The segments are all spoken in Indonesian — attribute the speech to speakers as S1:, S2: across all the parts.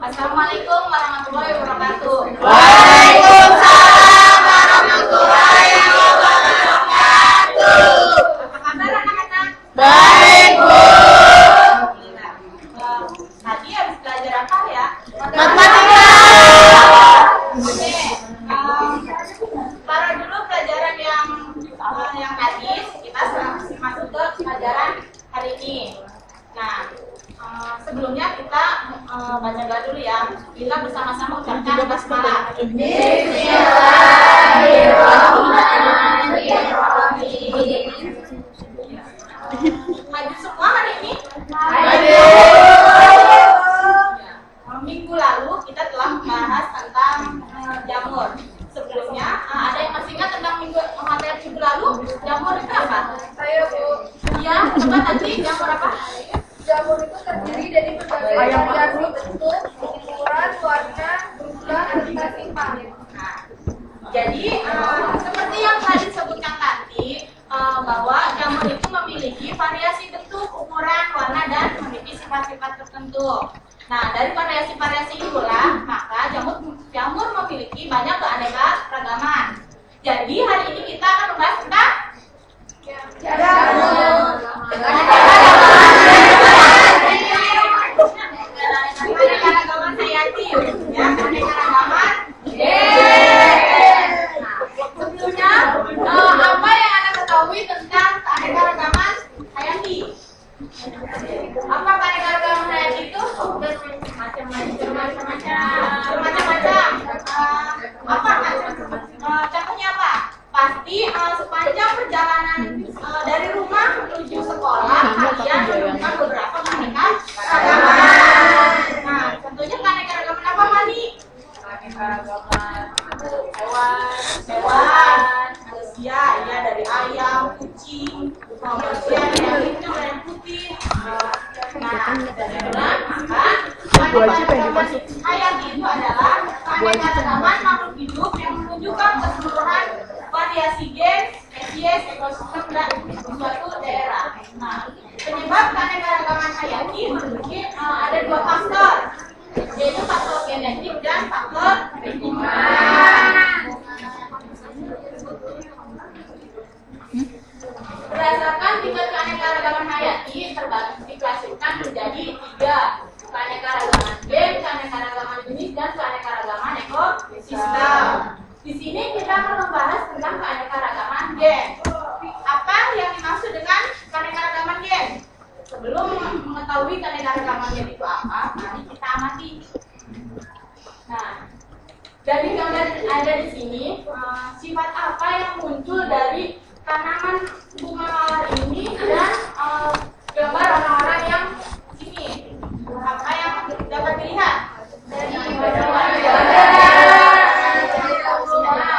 S1: Assalamualaikum warahmatullahi wabarakatuh.
S2: Waalaikumsalam warahmatullahi wabarakatuh.
S1: Apa kabar anak-anak?
S2: Baik, Bu.
S1: Tadi habis belajar apa ya?
S2: Matematika.
S1: Oke, taruh dulu pelajaran yang tadi. Kita masuk ke pelajaran hari ini. Nah, sebelumnya kita baca doa dulu ya. Kita bersama-sama ucapkan basmalah. Bismillahirrahmanirrahim. Hadir semua hari ini?
S2: Hadir.
S1: Minggu lalu kita telah membahas tentang jamur. Sebelumnya, ada yang masih ingat tentang materi minggu lalu? Jamur itu apa?
S3: Saya, Bu.
S1: Iya, coba tadi jamur apa?
S3: Jamur itu terdiri dari berbagai variasi bentuk, ukuran, warna, jumlah, serta sifat.
S1: Nah, jadi seperti yang tadi disebutkan tadi, bahwa jamur itu memiliki variasi bentuk, ukuran, warna, dan memiliki sifat-sifat tertentu. Nah, dari variasi-variasi itulah maka jamur memiliki banyak keanekaragaman. Jadi hari ini kita akan membahas tentang keanekaragaman hayati, ya, keanekaragaman. Sebelumnya, apa yang Anda ketahui tentang keanekaragaman hayati? Apa keanekaragaman hayati itu? Bermacam-macam. Apa? Contohnya apa? Pasti sepanjang perjalanan dari rumah menuju sekolah kalian menemukan beberapa keanekaragaman. Nah, contohnya keanekaragaman apa, Mani? Keanekaragaman hewan, manusia, ya, dari ayam, kucing, manusia dari hitam dan putih. Nah, maka keanekaragaman hayati itu adalah keanekaragaman makhluk hidup yang menunjukkan keseluruhan variasi gen, spesies, ekosistem, dan suatu daerah. Nah, penyebab keanekaragaman hayati memiliki ada dua faktor, yaitu faktor genetik dan faktor lingkungan. Berdasarkan tingkat keanekaragaman hayati diklasifikasikan menjadi 3: keanekaragaman gen, keanekaragaman jenis, dan keanekaragaman ekosistem. Di sini kita akan membahas tentang keanekaragaman gen. Apa yang dimaksud dengan keanekaragaman gen? Sebelum mengetahui keanekaragaman gen itu apa, mari kita amati. Nah, dari gambar ada di sini, sifat apa yang muncul dari tanaman bunga mawar ini dan gambar orang-orang yang sini. Apa yang dapat dilihat? Dari gambar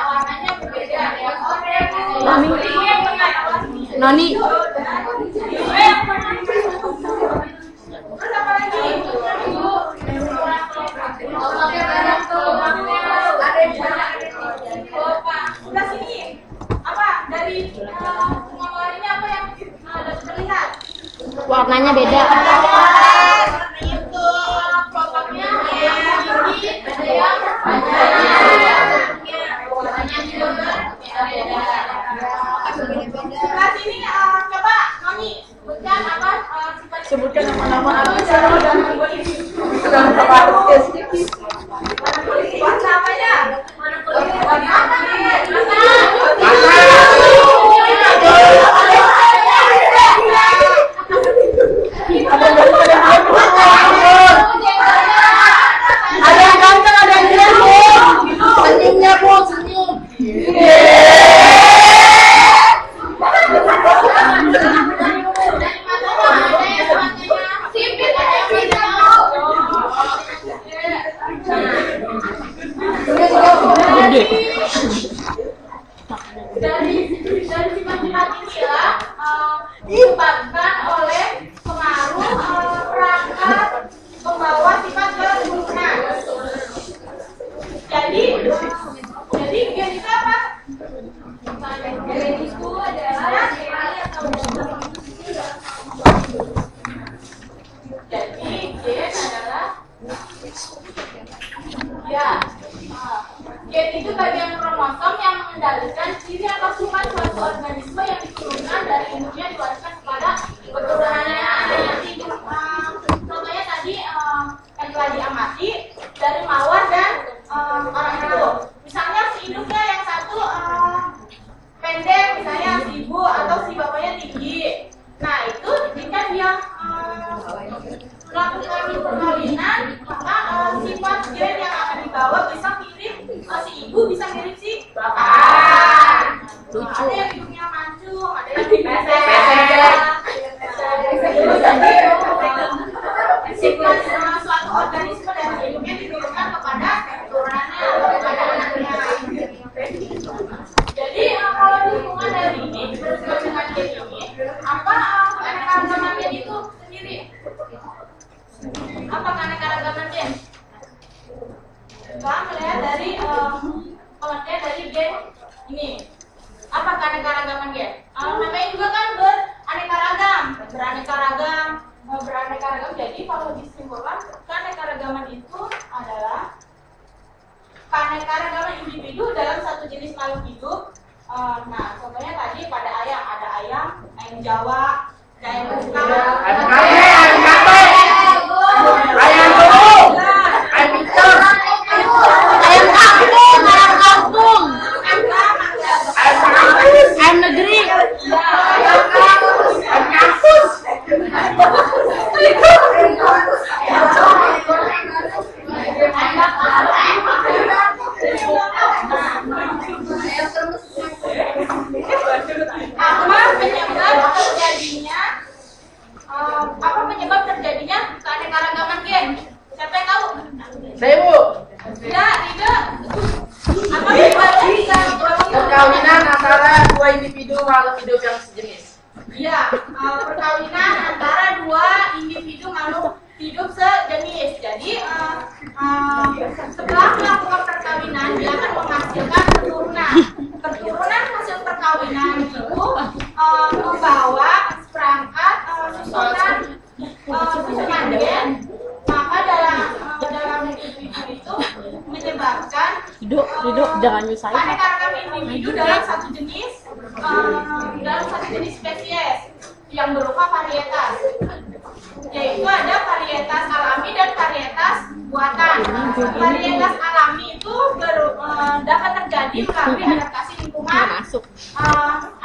S1: warnanya berbeda. Yang oranye, yang putih,
S2: Noni.
S1: Terus apa lagi? Udah sini. Apa dari bunga mawar ini apa yang dapat terlihat?
S2: Warnanya beda.
S1: Itu kelompoknya ada yang tinggi, ada yang warnanya juga berbeda. Sebelah sini coba Noni sebutkan apa
S2: Sebutkan nama-nama artis.
S1: warna apanya? Warna apa?
S2: Ada yang ganteng, ada yang jelek, Bu. Senyumnya, Bu, senyum.
S1: Dari sifat-sifat inilah disebabkan oleh pengaruh perangkat pembawa sifat keturunan. Jadi gen itu apa? Gen itu adalah jadi gen adalah Gen itu bagian kromosom yang mengendalikan ciri atau sifat suatu organisme yang diturunkan dari induknya diwariskan kepada keturunannya. Contohnya tadi yang telah diamati dari mawar dan orang itu. Misalnya si induknya yang satu pendek, misalnya si ibu atau si bapaknya tinggi. Nah itu jika dia melakukan perkawinan, maka sifat gen yang akan dibawa bisa mirip si ibu, bisa mirip si bapak. Ada yang hidungnya mancung, ada yang sifat suatu organisme dari hidungnya diturunkan kepada keturunannya atau kepada anaknya. Jadi kalau hubungan dari ini bersama dengan gen ini, apa keanekaragaman gen itu sendiri? Apa keanekaragaman gen? Kita melihat dari pengertian dari gen ini. Apa keanekaragaman gen? Namanya juga kan beraneka ragam. Jadi kalau disimpulkan keanekaragaman itu adalah keanekaragaman individu dalam satu jenis makhluk hidup. Nah, contohnya tadi pada ayam, ada ayam Jawa, ada ayam Bungkam, ayam
S2: kampung, ayam negeri, ayam kampus.
S1: Apa penyebab terjadinya keanekaragaman gen? Siapa yang tahu?
S2: Saya Bu.
S1: Ya, tidak. Apa penyebabnya bisa
S2: Perkawinan antara dua individu makhluk hidup yang sejenis.
S1: Iya, perkawinan antara dua individu makhluk hidup sejenis. Jadi setelah melakukan perkawinan, dia akan menghasilkan keturunan. Keturunan hasil perkawinan itu membawa seperangkat susunan gen. Maka dalam individu itu menyebabkan
S2: Hidup jangan nyusahin.
S1: keanekaragaman individu dalam satu jenis spesies yang berupa varietas, yaitu ada varietas alami dan varietas buatan. Varietas alami itu dapat terjadi melalui adaptasi lingkungan,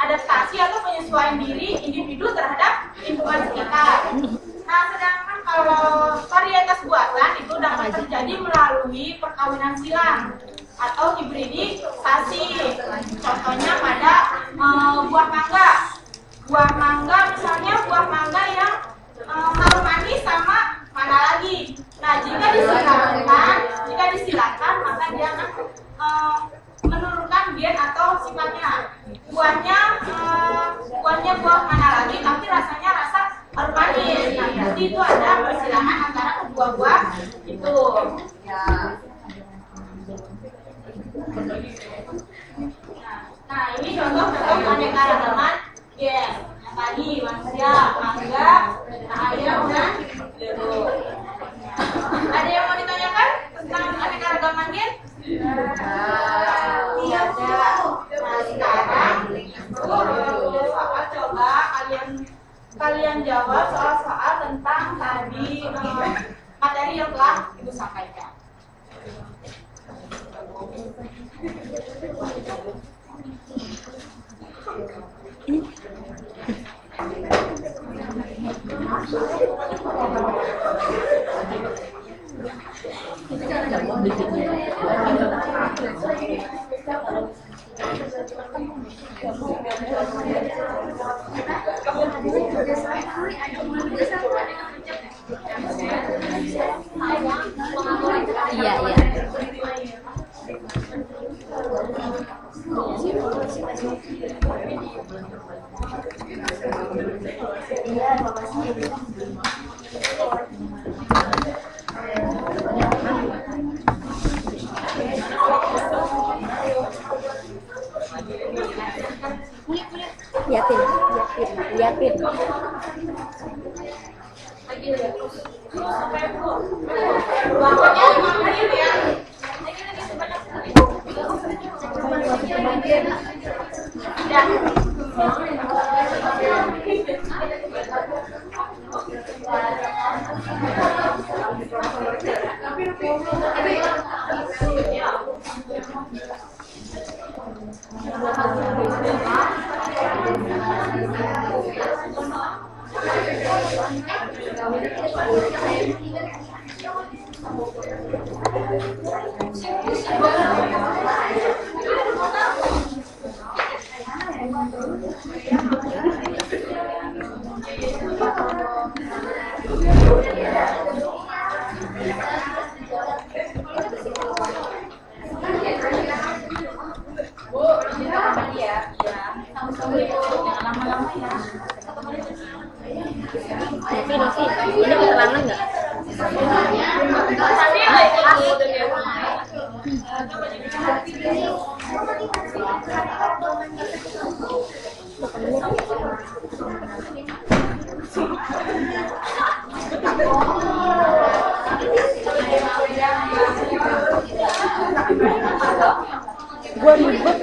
S1: adaptasi atau penyesuaian diri individu terhadap lingkungan sekitar. Nah, sedangkan kalau varietas buatan itu dapat terjadi melalui perkawinan silang atau hibridisasi. Contohnya pada buah mangga. Buah mangga misalnya buah mangga yang harum manis sama mana lagi. Nah, jika disilakan maka dia akan menurunkan gen atau sifatnya. Buahnya buah mana lagi, tapi rasanya rasa harum manis. Nah, berarti itu ada persilangan antara kedua buah itu. Nah, ini contoh-contoh keanekaragaman gen. Yang tadi manusia, mangga, ayam, dan jeruk. Ada yang mau ditanyakan tentang keanekaragaman gen? Iya, ada. Nah, sekarang coba kalian jawab soal-soal tentang tadi materi yang telah Ibu sampaikan.
S2: Iya. Liatin.
S1: Waktunya 5 menit ya.
S2: Ini keterangan nggak?
S4: Gue ribet.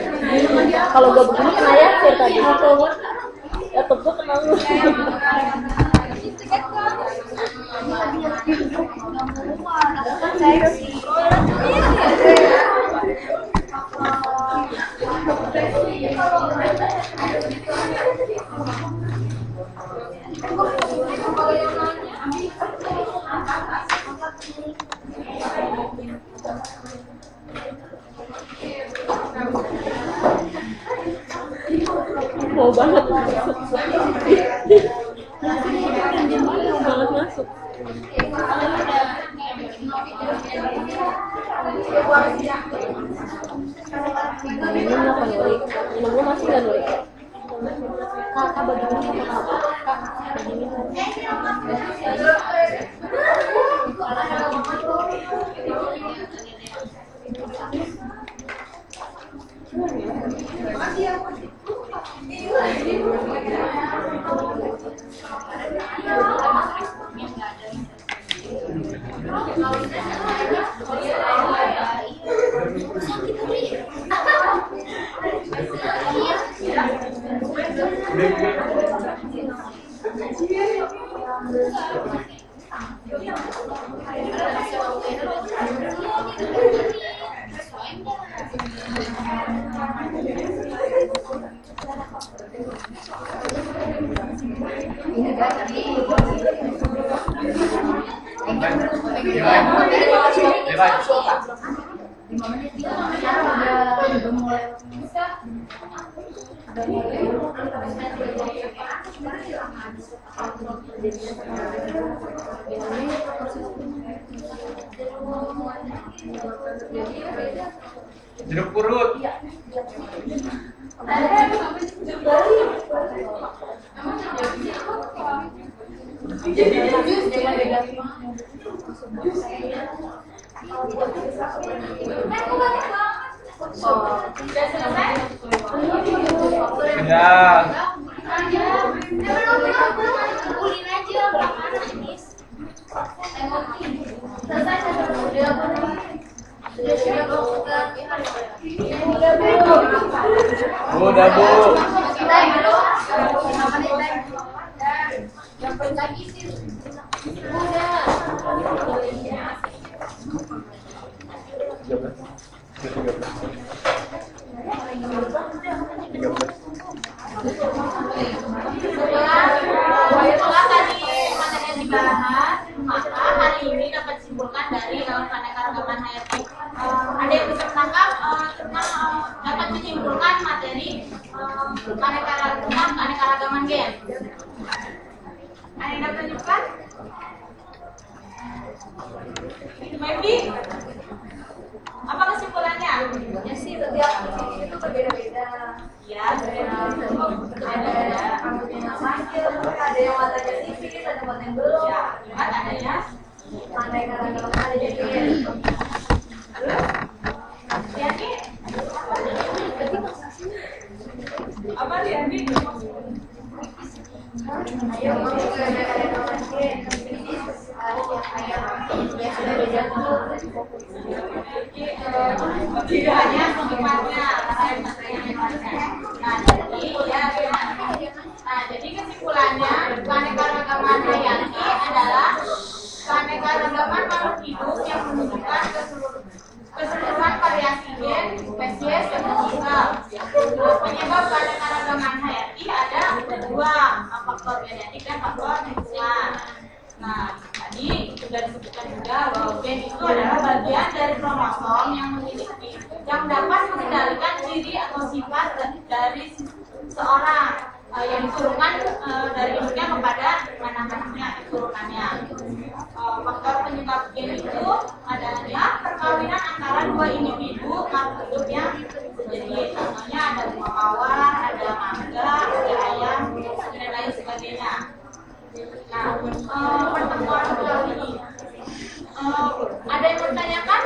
S4: Kalau gue begini kena ya tadi. Laptop gue kena lu. Mau banget masuk. Mau banget masuk. Minum apa nurik? Minum lu masih nggak nurik? Kakak bagi minum apa? Kak, bagi minum.
S5: Jeruk purut. Udah, Bu.
S1: Setelah tadi materi yang dibahas, maka hari ini dapat disimpulkan dari keanekaragaman hayati. Ada yang bisa menangkap dapat menyimpulkan materi keanekaragaman gen. Ada yang dapat menunjukkan? Maybe? Apa kesimpulannya?
S3: Ya sih, setiap individu itu berbeda-beda.
S1: Ya,
S3: Ada yang rambutnya panjang, ada yang matanya tipis, ada yang matanya belum.
S1: ya, lihat adanya.
S3: Mana yang kadang-kadang ada jadi
S1: Lihatnya. Apa lihatnya? Tidak hanya penggemarnya, jadi kesimpulannya keanekaragaman hayati adalah keanekaragaman keanekaragaman makhluk hidup yang menunjukkan keseluruhan variasi gen, spesies, dan fungsional. Penyebab keanekaragaman hayati ada dua, faktor genetik dan faktor lingkungan. Nah, tadi sudah disebutkan juga bahwa gen itu adalah bagian dari kromosom yang dapat mengendalikan ciri atau sifat dari seorang yang diturunkan dari ibunya kepada anak-anaknya, keturunannya. Faktor penyebab gen itu adalah perkawinan antara dua individu makhluk hidup yang sejenis. Contohnya ada bunga mawar, ada mangga, ada ayam, dan lain sebagainya. Nah, pertemuan kali ini ada yang bertanyakan?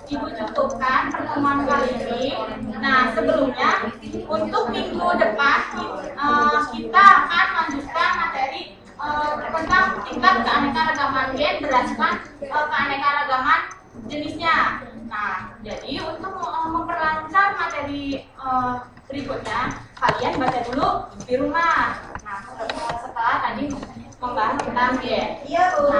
S1: Ibu cukupkan pertemuan kali ini. Nah, sebelumnya untuk minggu depan kita akan lanjutkan materi tentang tingkat keanekaragaman gen berdasarkan keanekaragaman jenisnya. Nah, jadi untuk memperlancar materi berikutnya, kalian baca dulu di rumah. Nah, setelah tadi membahas tentang gen. Iya, Bu.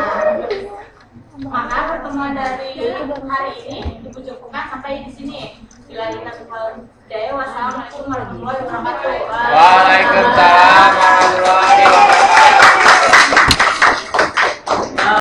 S1: Maka pertemuan dari hari ini Ibu cukupkan sampai di sini. Wassalamualaikum warahmatullahi wabarakatuh.
S5: Waalaikumsalam warahmatullahi wabarakatuh.